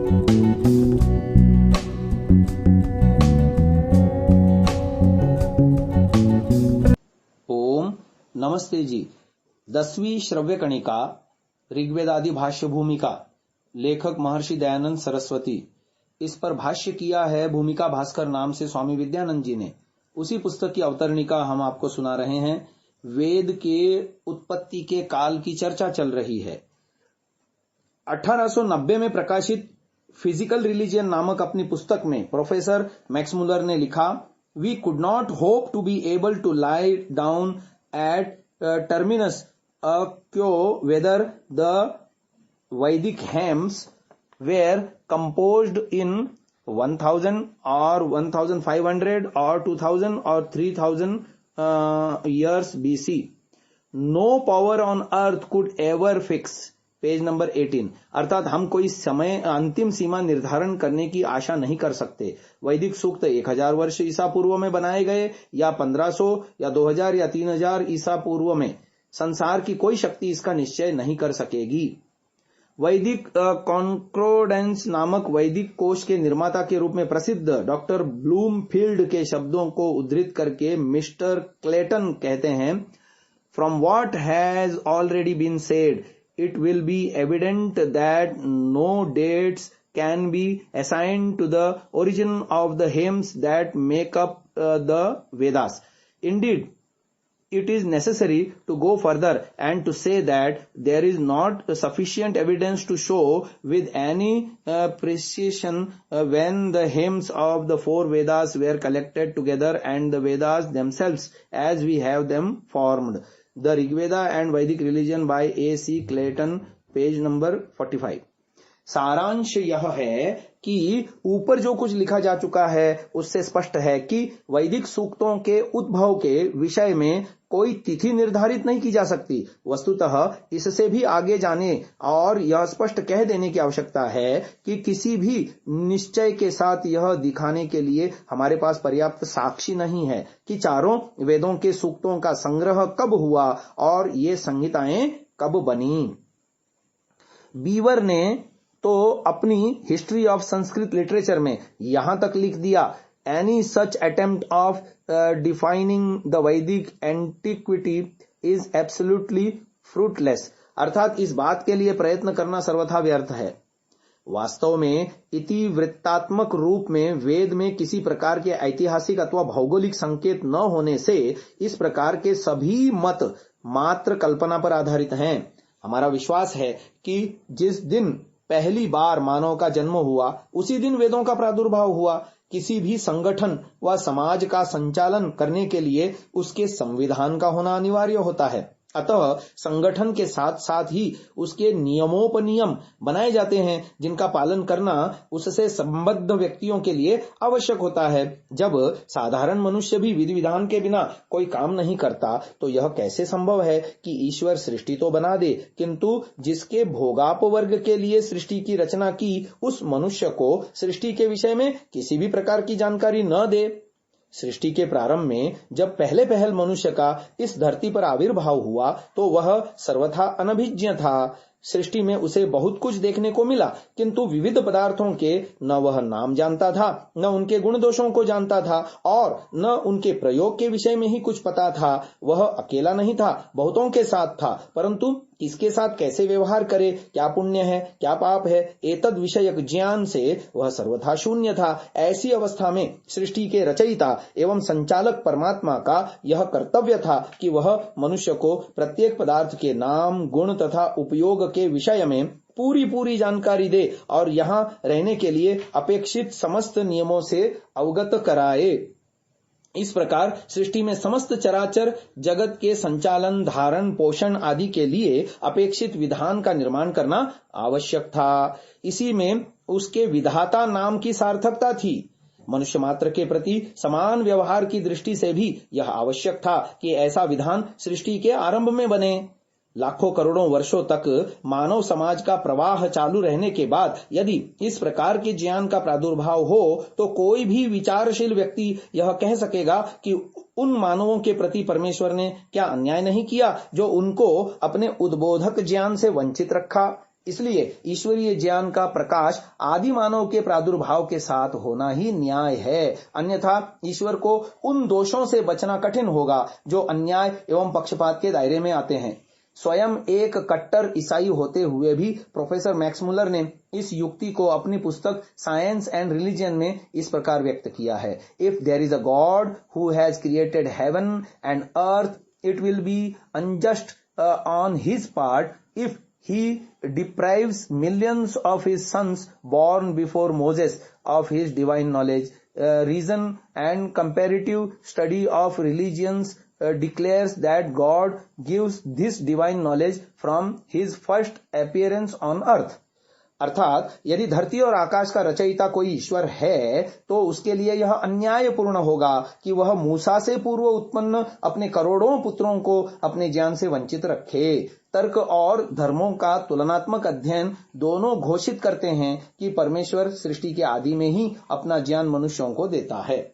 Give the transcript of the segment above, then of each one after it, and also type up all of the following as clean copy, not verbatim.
ओम नमस्ते जी। 10वीं श्रव्य कणिका ऋग्वेदादि भाष्य भूमिका, लेखक महर्षि दयानंद सरस्वती। इस पर भाष्य किया है भूमिका भास्कर नाम से स्वामी विद्यानंद जी ने। उसी पुस्तक की अवतरणिका हम आपको सुना रहे हैं। वेद के उत्पत्ति के काल की चर्चा चल रही है। 1890 में प्रकाशित फिजिकल रिलीजियन नामक अपनी पुस्तक में प्रोफेसर मैक्समुलर ने लिखा, we could not hope to be able to lay down at terminus quo whether the Vedic hymns were composed in 1000 or 1500 or 2000 or 3000 years BC. No power on earth could ever fix. Page number 18। अर्थात हम कोई समय अंतिम सीमा निर्धारण करने की आशा नहीं कर सकते। वैदिक सूक्त 1000 वर्ष ईसा पूर्व में बनाए गए या 1500 या 2000 या 3000 ईसा पूर्व में, संसार की कोई शक्ति इसका निश्चय नहीं कर सकेगी। वैदिक कॉन्क्रोडेंस नामक वैदिक कोश के निर्माता के रूप में प्रसिद्ध डॉक्टर ब्लूमफील्ड के शब्दों को उद्धृत करके मिस्टर क्लेटन कहते हैं, from what has already been said it will be evident that no dates can be assigned to the origin of the hymns that make up the Vedas. Indeed, it is necessary to go further and to say that there is not sufficient evidence to show with any precision when the hymns of the four Vedas were collected together and the Vedas themselves as we have them formed. The Rigveda and Vedic Religion by A.C. Clayton, page number 45। सारांश यह है कि ऊपर जो कुछ लिखा जा चुका है उससे स्पष्ट है कि वैदिक सूक्तों के उद्भव के विषय में कोई तिथि निर्धारित नहीं की जा सकती। वस्तुतः इससे भी आगे जाने और यह स्पष्ट कह देने की आवश्यकता है कि किसी भी निश्चय के साथ यह दिखाने के लिए हमारे पास पर्याप्त साक्षी नहीं है कि चारों वेदों के सूक्तों का संग्रह कब हुआ और ये संहिताएं कब बनी। बीवर ने तो अपनी हिस्ट्री ऑफ संस्कृत लिटरेचर में यहां तक लिख दिया, any such attempt of defining the वैदिक एंटिक्विटी इज एब्सोल्युटली फ्रूटलेस। अर्थात इस बात के लिए प्रयत्न करना सर्वथा व्यर्थ है। वास्तव में इतिवृत्तात्मक रूप में वेद में किसी प्रकार के ऐतिहासिक अथवा भौगोलिक संकेत न होने से इस प्रकार के सभी मत मात्र कल्पना पर आधारित हैं। हमारा विश्वास है कि जिस दिन पहली बार मानव का जन्म हुआ उसी दिन वेदों का प्रादुर्भाव हुआ। किसी भी संगठन व समाज का संचालन करने के लिए उसके संविधान का होना अनिवार्य होता है। अतः संगठन के साथ साथ ही उसके नियमोपनियम बनाए जाते हैं जिनका पालन करना उससे संबद्ध व्यक्तियों के लिए आवश्यक होता है। जब साधारण मनुष्य भी विधि विधान के बिना कोई काम नहीं करता तो यह कैसे संभव है कि ईश्वर सृष्टि तो बना दे किंतु जिसके भोगापवर्ग के लिए सृष्टि की रचना की उस मनुष्य को सृष्टि के विषय में किसी भी प्रकार की जानकारी न दे। सृष्टि के प्रारंभ में जब पहल मनुष्य का इस धरती पर आविर्भाव हुआ तो वह सर्वथा अनभिज्ञ था। सृष्टि में उसे बहुत कुछ देखने को मिला किंतु विविध पदार्थों के न वह नाम जानता था, न उनके गुण दोषों को जानता था और न उनके प्रयोग के विषय में ही कुछ पता था। वह अकेला नहीं था, बहुतों के साथ था, परंतु किसके साथ कैसे व्यवहार करे, क्या पुण्य है क्या पाप है, एतद विषयक ज्ञान से वह सर्वथा शून्य था। ऐसी अवस्था में सृष्टि के रचयिता एवं संचालक परमात्मा का यह कर्तव्य था कि वह मनुष्य को प्रत्येक पदार्थ के नाम, गुण तथा उपयोग के विषय में पूरी जानकारी दे और यहाँ रहने के लिए अपेक्षित समस्त नियमों से अवगत कराए। इस प्रकार सृष्टि में समस्त चराचर जगत के संचालन, धारण, पोषण आदि के लिए अपेक्षित विधान का निर्माण करना आवश्यक था। इसी में उसके विधाता नाम की सार्थकता थी। मनुष्य मात्र के प्रति समान व्यवहार की दृष्टि से भी यह आवश्यक था कि ऐसा विधान सृष्टि के आरंभ में बने। लाखों करोड़ों वर्षों तक मानव समाज का प्रवाह चालू रहने के बाद यदि इस प्रकार के ज्ञान का प्रादुर्भाव हो तो कोई भी विचारशील व्यक्ति यह कह सकेगा कि उन मानवों के प्रति परमेश्वर ने क्या अन्याय नहीं किया जो उनको अपने उद्बोधक ज्ञान से वंचित रखा। इसलिए ईश्वरीय ज्ञान का प्रकाश आदि मानव के प्रादुर्भाव के साथ होना ही न्याय है, अन्यथा ईश्वर को उन दोषों से बचना कठिन होगा जो अन्याय एवं पक्षपात के दायरे में आते हैं। स्वयं एक कट्टर ईसाई होते हुए भी प्रोफेसर मैक्समुलर ने इस युक्ति को अपनी पुस्तक साइंस एंड रिलीजन में इस प्रकार व्यक्त किया है। If there is a god who has created heaven and earth, it will be unjust on his part if he deprives millions of his sons born before Moses of his divine knowledge. Reason and comparative study of religions declares that God gives this divine knowledge from his first appearance on earth. अर्थात यदि धरती और आकाश का रचयिता कोई ईश्वर है तो उसके लिए यह अन्यायपूर्ण होगा कि वह मूसा से पूर्व उत्पन्न अपने करोड़ों पुत्रों को अपने ज्ञान से वंचित रखे। तर्क और धर्मों का तुलनात्मक अध्ययन दोनों घोषित करते हैं कि परमेश्वर सृष्टि के आदि में ही अपना ज्ञान मनुष्यों को देता है।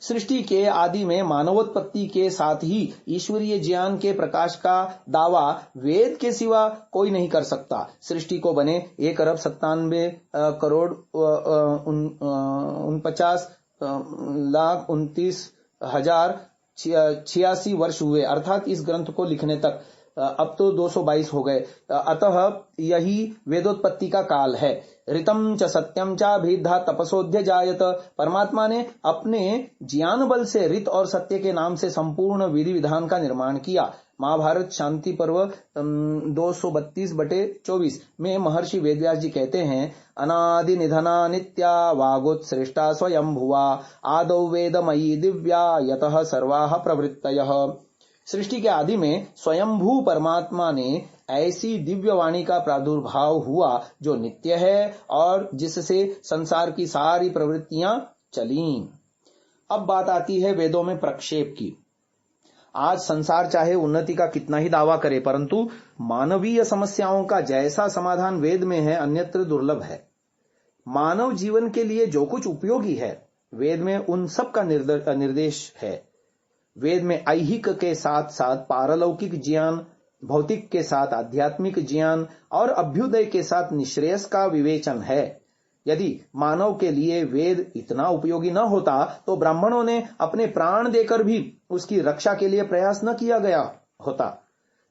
सृष्टि के आदि में मानवोत्पत्ति के साथ ही ईश्वरीय ज्ञान के प्रकाश का दावा वेद के सिवा कोई नहीं कर सकता। सृष्टि को बने 1,97,29,29,086 वर्ष हुए, अर्थात इस ग्रंथ को लिखने तक। अब तो 222 हो गए। अतः यही वेदोत्पत्ति का काल है। ऋतम च सत्यम चा भेदा तपसोध्य जायत। परमात्मा ने अपने ज्ञान बल से ऋत और सत्य के नाम से संपूर्ण विधि विधान का निर्माण किया। महाभारत शांति पर्व 232/24 में महर्षि वेदव्यास जी कहते हैं, अनादि निधना नित्या वागोत्सृष्टा स्वयं भुवा आदौ वेदमयी दिव्या यतः सर्वाः प्रवृत्तयः। सृष्टि के आदि में स्वयंभू परमात्मा ने ऐसी दिव्य वाणी का प्रादुर्भाव हुआ जो नित्य है और जिससे संसार की सारी प्रवृत्तियां चलीं। अब बात आती है वेदों में प्रक्षेप की। आज संसार चाहे उन्नति का कितना ही दावा करे, परंतु मानवीय समस्याओं का जैसा समाधान वेद में है अन्यत्र दुर्लभ है। मानव जीवन के लिए जो कुछ उपयोगी है वेद में उन सब का निर्देश है। वेद में ऐहिक के साथ साथ पारलौकिक ज्ञान, भौतिक के साथ आध्यात्मिक ज्ञान और अभ्युदय के साथ निश्रेयस का विवेचन है। यदि मानव के लिए वेद इतना उपयोगी न होता तो ब्राह्मणों ने अपने प्राण देकर भी उसकी रक्षा के लिए प्रयास न किया गया होता।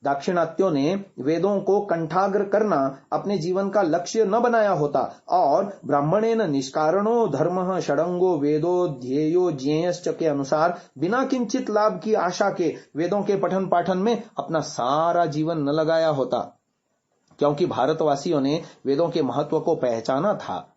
दाक्षिणात्यों ने वेदों को कंठाग्र करना अपने जीवन का लक्ष्य न बनाया होता और ब्राह्मणेन निष्कारणो धर्मः षडंगो वेदो ध्येयो ज्ञेयश्च के अनुसार बिना किंचित लाभ की आशा के वेदों के पठन पाठन में अपना सारा जीवन न लगाया होता, क्योंकि भारतवासियों ने वेदों के महत्व को पहचाना था।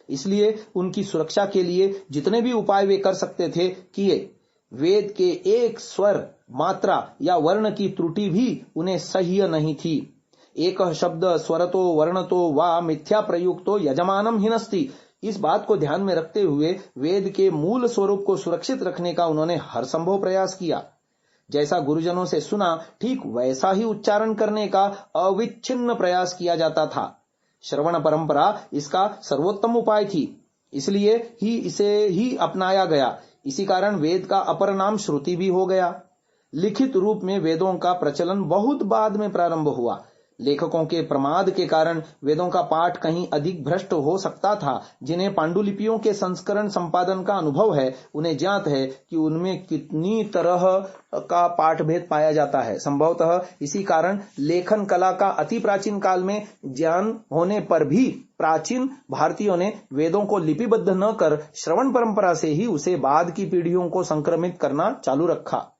इसलिए उनकी सुरक्षा के लिए जितने भी उपाय वे कर सकते थे किए। वेद के एक स्वर, मात्रा या वर्ण की त्रुटि भी उन्हें सह्य नहीं थी। एक शब्द स्वरतो वर्णतो वा मिथ्या प्रयुक्तो यजमानम हिनस्ति। इस बात को ध्यान में रखते हुए वेद के मूल स्वरूप को सुरक्षित रखने का उन्होंने हर संभव प्रयास किया। जैसा गुरुजनों से सुना ठीक वैसा ही उच्चारण करने का अविच्छिन्न प्रयास किया जाता था। श्रवण परंपरा इसका सर्वोत्तम उपाय थी, इसलिए ही इसे ही अपनाया गया। इसी कारण वेद का अपर नाम श्रुति भी हो गया। लिखित रूप में वेदों का प्रचलन बहुत बाद में प्रारंभ हुआ। लेखकों के प्रमाद के कारण वेदों का पाठ कहीं अधिक भ्रष्ट हो सकता था। जिन्हें पांडुलिपियों के संस्करण संपादन का अनुभव है उन्हें ज्ञात है कि उनमें कितनी तरह का पाठ भेद पाया जाता है। संभवतः इसी कारण लेखन कला का अति प्राचीन काल में ज्ञान होने पर भी प्राचीन भारतीयों ने वेदों को लिपिबद्ध न कर श्रवण परंपरा से ही उसे बाद की पीढ़ियों को संक्रमित करना चालू रखा।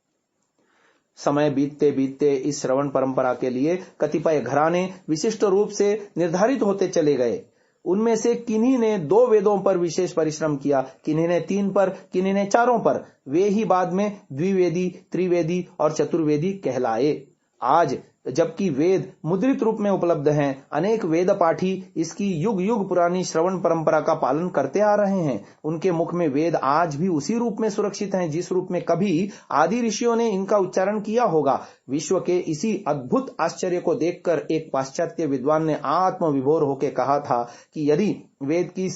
समय बीतते बीतते इस श्रवण परंपरा के लिए कतिपय घराने विशिष्ट रूप से निर्धारित होते चले गए। उनमें से किन्हीं ने 2 वेदों पर विशेष परिश्रम किया, किन्हीं ने 3 पर, किन्हीं ने 4 पर। वे ही बाद में द्विवेदी, त्रिवेदी और चतुर्वेदी कहलाए। आज जबकि वेद मुद्रित रूप में उपलब्ध हैं, अनेक वेद पाठी इसकी युग युग पुरानी श्रवण परंपरा का पालन करते आ रहे हैं। उनके मुख में वेद आज भी उसी रूप में सुरक्षित हैं जिस रूप में कभी आदि ऋषियों ने इनका उच्चारण किया होगा। विश्व के इसी अद्भुत आश्चर्य को देखकर एक पाश्चात्य विद्वान ने आत्मविभोर होकर कहा था कि यदि वेद की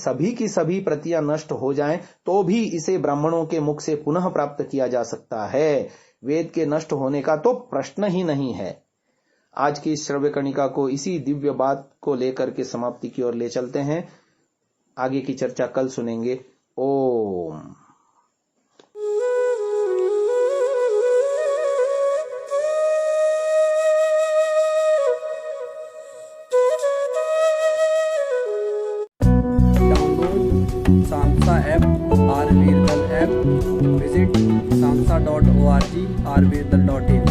सभी प्रतियां नष्ट हो जाएं तो भी इसे ब्राह्मणों के मुख से पुनः प्राप्त किया जा सकता है। वेद के नष्ट होने का तो प्रश्न ही नहीं है। आज की इस श्रव्य कणिका को इसी दिव्य बात को लेकर के समाप्ति की ओर ले चलते हैं। आगे की चर्चा कल सुनेंगे। ओम। Samsa app, Ayurvedal app. Visit samsa.org, ayurvedal.in.